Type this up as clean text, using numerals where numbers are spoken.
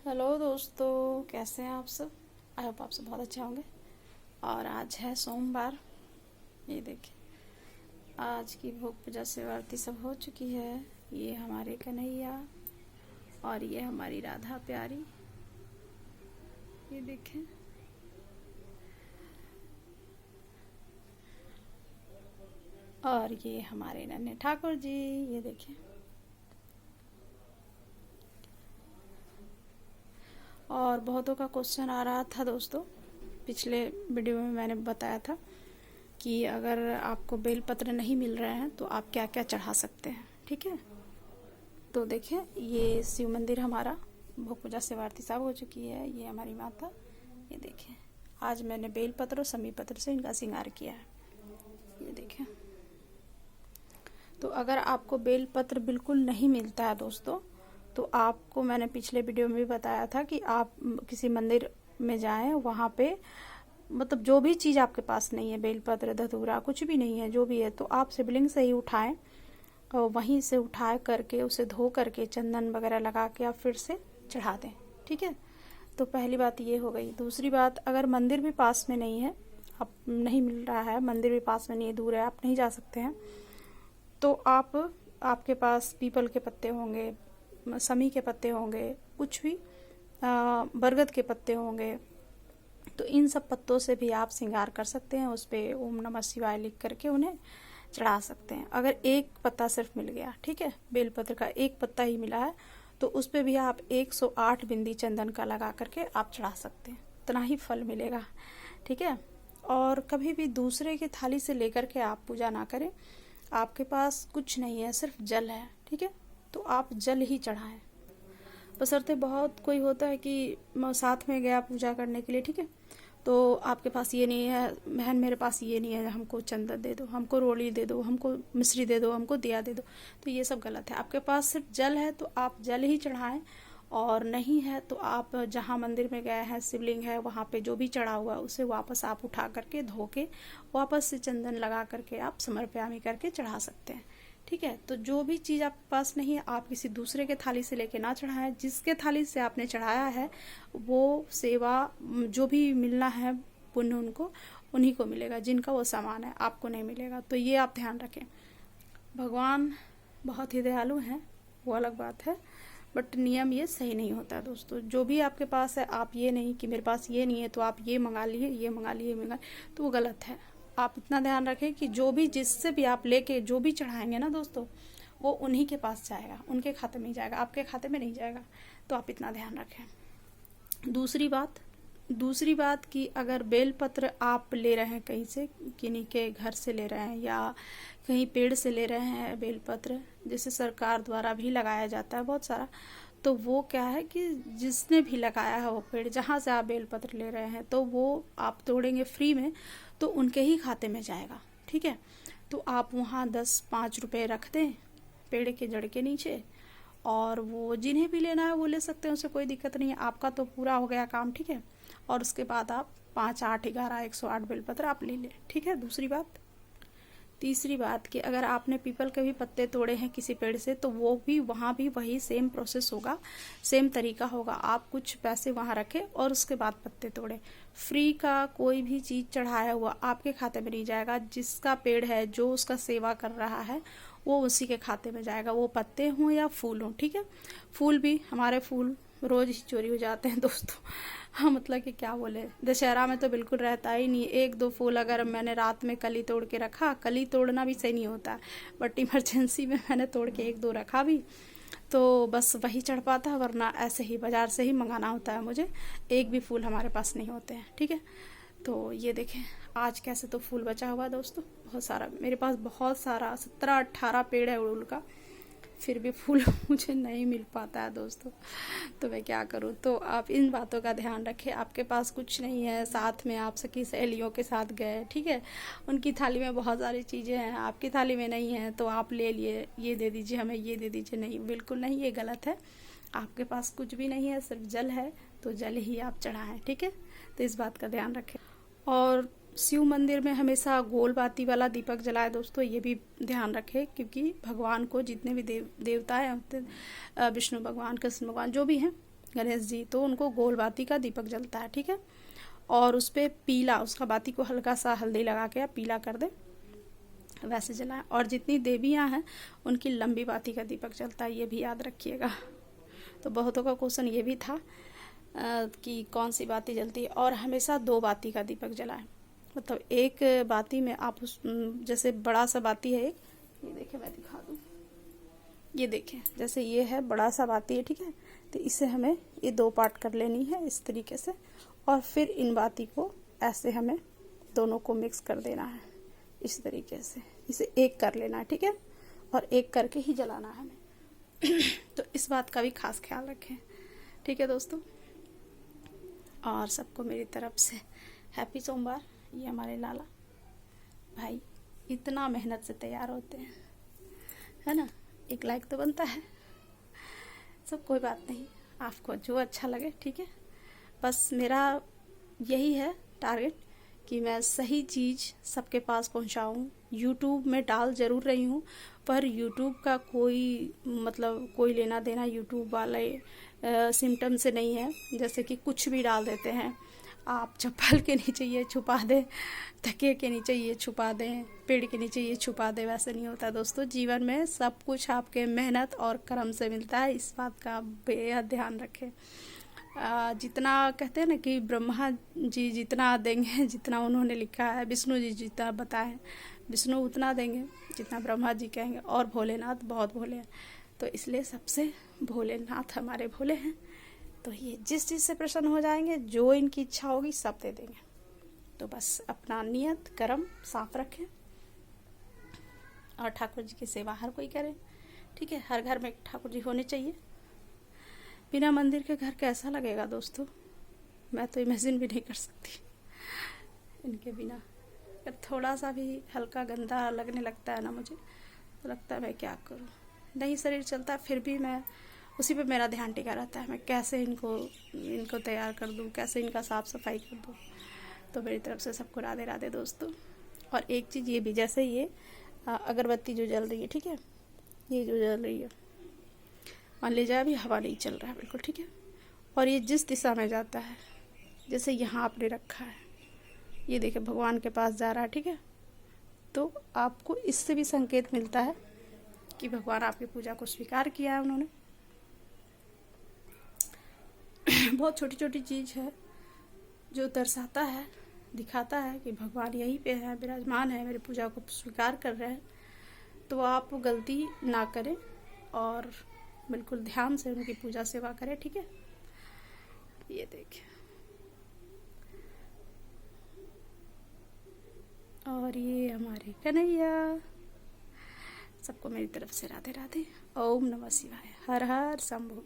Hello दोस्तों, कैसे हैं आप सब। आई होप आप सब बहुत अच्छे होंगे। और आज है सोमवार। ये देखिए, आज की भोग पूजा सेवा आरती सब हो चुकी है। ये हमारे कन्हैया और ये हमारी राधा प्यारी। ये देखें, और ये हमारे नन्हे ठाकुर जी। ये देखें, और बहुतों का क्वेश्चन आ रहा था दोस्तों, पिछले वीडियो में मैंने बताया था कि अगर आपको बेलपत्र नहीं मिल रहे हैं तो आप क्या क्या चढ़ा सकते हैं। ठीक है, तो देखिए, ये शिव मंदिर हमारा भोग पूजा सेवा आरती साहब हो चुकी है। ये हमारी माता। ये देखें, आज मैंने बेलपत्र और समी पत्र से इनका श्रृंगार किया है। ये देखें, तो अगर आपको बेलपत्र बिल्कुल नहीं मिलता है दोस्तों, तो आपको मैंने पिछले वीडियो में भी बताया था कि आप किसी मंदिर में जाएं, वहाँ पे मतलब जो भी चीज़ आपके पास नहीं है, बेलपत्र धतूरा कुछ भी नहीं है, जो भी है, तो आप शिवलिंग से ही उठाएं और वहीं से उठा करके उसे धो करके चंदन वगैरह लगा के आप फिर से चढ़ा दें। ठीक है, तो पहली बात ये हो गई। दूसरी बात, अगर मंदिर भी पास में नहीं है, आप नहीं मिल रहा है, मंदिर भी पास में नहीं है, दूर है, आप नहीं जा सकते हैं, तो आपके पास पीपल के पत्ते होंगे, समी के पत्ते होंगे, कुछ भी बरगद के पत्ते होंगे, तो इन सब पत्तों से भी आप श्रृंगार कर सकते हैं। उस पर ओम नमः शिवाय लिख करके उन्हें चढ़ा सकते हैं। अगर एक पत्ता सिर्फ मिल गया, ठीक है, बेलपत्र का एक पत्ता ही मिला है, तो उस पर भी आप 108 बिंदी चंदन का लगा करके आप चढ़ा सकते हैं, इतना ही फल मिलेगा। ठीक है, और कभी भी दूसरे की थाली से लेकर के आप पूजा ना करें। आपके पास कुछ नहीं है, सिर्फ जल है, ठीक है, तो आप जल ही चढ़ाएं। बशर्ते बहुत कोई होता है कि साथ में गया पूजा करने के लिए, ठीक है, तो आपके पास ये नहीं है, बहन मेरे पास ये नहीं है, हमको चंदन दे दो, हमको रोली दे दो, हमको मिश्री दे दो, हमको दिया दे दो, तो ये सब गलत है। आपके पास सिर्फ जल है तो आप जल ही चढ़ाएं, और नहीं है तो आप जहाँ मंदिर में गए हैं, शिवलिंग है, वहाँ पे जो भी चढ़ा हुआ है उसे वापस आप उठा करके धो के वापस से चंदन लगा करके आप समर्पयामी करके चढ़ा सकते हैं। ठीक है, तो जो भी चीज़ आपके पास नहीं है, आप किसी दूसरे के थाली से लेके ना चढ़ाएं। जिसके थाली से आपने चढ़ाया है वो सेवा जो भी मिलना है पुण्य उनको उन्हीं को मिलेगा, जिनका वो सामान है, आपको नहीं मिलेगा। तो ये आप ध्यान रखें। भगवान बहुत ही दयालु हैं, वो अलग बात है, बट नियम ये सही नहीं होता है दोस्तों। जो भी आपके पास है, आप ये नहीं कि मेरे पास ये नहीं है तो आप ये मंगा लिए, ये मंगा लिए, ये मंगा, तो वो गलत है। आप इतना ध्यान रखें कि जो भी जिससे भी आप लेके जो भी चढ़ाएंगे ना दोस्तों, वो उन्हीं के पास जाएगा, उनके खाते में ही जाएगा, आपके खाते में नहीं जाएगा। तो आप इतना ध्यान रखें। दूसरी बात कि अगर बेलपत्र आप ले रहे हैं कहीं से, किन्हीं के घर से ले रहे हैं या कहीं पेड़ से ले रहे हैं बेलपत्र, जैसे सरकार द्वारा भी लगाया जाता है बहुत सारा, तो वो क्या है कि जिसने भी लगाया है वो पेड़, जहाँ से आप बेलपत्र ले रहे हैं, तो वो आप तोड़ेंगे फ्री में, तो उनके ही खाते में जाएगा। ठीक है, तो आप वहाँ 10-5 रुपये रख दें पेड़ के जड़ के नीचे, और वो जिन्हें भी लेना है वो ले सकते हैं, उससे कोई दिक्कत नहीं है। आपका तो पूरा हो गया काम। ठीक है, और उसके बाद आप 5, 8, 11, 108 बेलपत्र आप ले लें। ठीक है, तीसरी बात कि अगर आपने पीपल के भी पत्ते तोड़े हैं किसी पेड़ से, तो वो भी वहाँ भी वही सेम प्रोसेस होगा, सेम तरीका होगा। आप कुछ पैसे वहाँ रखें और उसके बाद पत्ते तोड़ें। फ्री का कोई भी चीज़ चढ़ाया हुआ आपके खाते में नहीं जाएगा। जिसका पेड़ है, जो उसका सेवा कर रहा है, वो उसी के खाते में जाएगा, वो पत्ते हों या फूल हों। ठीक है, फूल भी, हमारे फूल रोज ही चोरी हो जाते हैं दोस्तों। हाँ, मतलब कि क्या बोले, दशहरा में तो बिल्कुल रहता ही नहीं। 1-2 फूल अगर मैंने रात में कली तोड़ के रखा, कली तोड़ना भी सही नहीं होता, बट इमरजेंसी में मैंने तोड़ के 1-2 रखा भी, तो बस वही चढ़ पाता है, वरना ऐसे ही बाजार से ही मंगाना होता है मुझे। एक भी फूल हमारे पास नहीं होते हैं। ठीक है, तो ये देखें आज कैसे तो फूल बचा हुआ दोस्तों, बहुत सारा मेरे पास, बहुत सारा 17-18 पेड़ है उड़ूल का, फिर भी फूल मुझे नहीं मिल पाता है दोस्तों, तो मैं क्या करूँ। तो आप इन बातों का ध्यान रखें। आपके पास कुछ नहीं है, साथ में आप सखी सहेलियों के साथ गए, ठीक है, उनकी थाली में बहुत सारी चीज़ें हैं, आपकी थाली में नहीं है, तो आप ले लिए, ये दे दीजिए हमें, ये दे दीजिए, नहीं, बिल्कुल नहीं, ये गलत है। आपके पास कुछ भी नहीं है, सिर्फ जल है, तो जल ही आप चढ़ाएं। ठीक है, तो इस बात का ध्यान रखें। और शिव मंदिर में हमेशा गोल बाती वाला दीपक जलाए दोस्तों, ये भी ध्यान रखें, क्योंकि भगवान को जितने भी देवता हैं, विष्णु भगवान, कृष्ण भगवान, जो भी हैं, गणेश जी, तो उनको गोल बाती का दीपक जलता है, ठीक है। और उस पर पीला, उसका बाती को हल्का सा हल्दी लगा के या पीला कर दे, वैसे जलाएं। और जितनी देवियाँ हैं उनकी लंबी बाती का दीपक जलता है, ये भी याद रखिएगा। तो बहुतों का क्वेश्चन ये भी था कि कौन सी बाती जलती है। और हमेशा 2 बाती का दीपक जलाएं, मतलब एक बाती में आप उस, जैसे बड़ा सा बाती है एक, ये देखें मैं दिखा दूँ, ये देखें जैसे ये है बड़ा सा बाती है, ठीक है। तो इसे हमें ये 2 पार्ट कर लेनी है इस तरीके से, और फिर इन बाती को ऐसे हमें दोनों को मिक्स कर देना है इस तरीके से, इसे एक कर लेना है, ठीक है। और एक करके ही जलाना है हमें। तो इस बात का भी खास ख्याल रखें, ठीक है दोस्तों। और सबको मेरी तरफ से हैप्पी सोमवार। ये हमारे लाला भाई इतना मेहनत से तैयार होते हैं, है ना, एक लाइक तो बनता है। सब कोई बात नहीं, आपको जो अच्छा लगे, ठीक है। बस मेरा यही है टारगेट कि मैं सही चीज़ सबके पास पहुंचाऊं। यूट्यूब में डाल ज़रूर रही हूं, पर यूट्यूब का कोई मतलब कोई लेना देना यूट्यूब वाले सिम्टम से नहीं है। जैसे कि कुछ भी डाल देते हैं, आप चप्पल के नीचे ये छुपा दें, तकिए के नीचे ये छुपा दें, पेड़ के नीचे ये छुपा दें, वैसे नहीं होता दोस्तों। जीवन में सब कुछ आपके मेहनत और कर्म से मिलता है, इस बात का बेहद ध्यान रखें। जितना कहते हैं ना कि ब्रह्मा जी जितना देंगे, जितना उन्होंने लिखा है, विष्णु जी जितना बताएं, विष्णु उतना देंगे जितना ब्रह्मा जी कहेंगे। और भोलेनाथ बहुत भोले हैं, तो इसलिए सबसे भोलेनाथ हमारे भोले हैं। तो ये जिस चीज़ से प्रसन्न हो जाएंगे, जो इनकी इच्छा होगी सब दे देंगे। तो बस अपना नियत कर्म साफ रखें और ठाकुर जी की सेवा हर कोई करे, ठीक है। हर घर में एक ठाकुर जी होने चाहिए। बिना मंदिर के घर कैसा लगेगा दोस्तों, मैं तो इमेजिन भी नहीं कर सकती इनके बिना। अगर थोड़ा सा भी हल्का गंदा लगने लगता है ना मुझे, तो लगता है मैं क्या करूं। नहीं शरीर चलता फिर भी मैं उसी पे मेरा ध्यान टिका रहता है, मैं कैसे इनको तैयार कर दूं, कैसे इनका साफ सफाई कर दूं। तो मेरी तरफ से सबको राधे राधे दोस्तों। और एक चीज़ ये भी, जैसे ये अगरबत्ती जो जल रही है, ठीक है, ये जो जल रही है, मान लीजिए अभी हवा नहीं चल रहा है बिल्कुल, ठीक है, और ये जिस दिशा में जाता है, जैसे यहाँ आपने रखा है, ये देखिए भगवान के पास जा रहा है, ठीक है। तो आपको इससे भी संकेत मिलता है कि भगवान आपकी पूजा को स्वीकार किया है उन्होंने। बहुत छोटी छोटी चीज़ है जो दर्शाता है, दिखाता है कि भगवान यहीं पे है, विराजमान है, मेरी पूजा को स्वीकार कर रहे हैं। तो आप गलती ना करें और बिल्कुल ध्यान से उनकी पूजा सेवा करें, ठीक है। ये देखिए, और ये हमारे कन्हैया। सबको मेरी तरफ से राधे राधे। ओम नमः शिवाय। हर हर शंभु।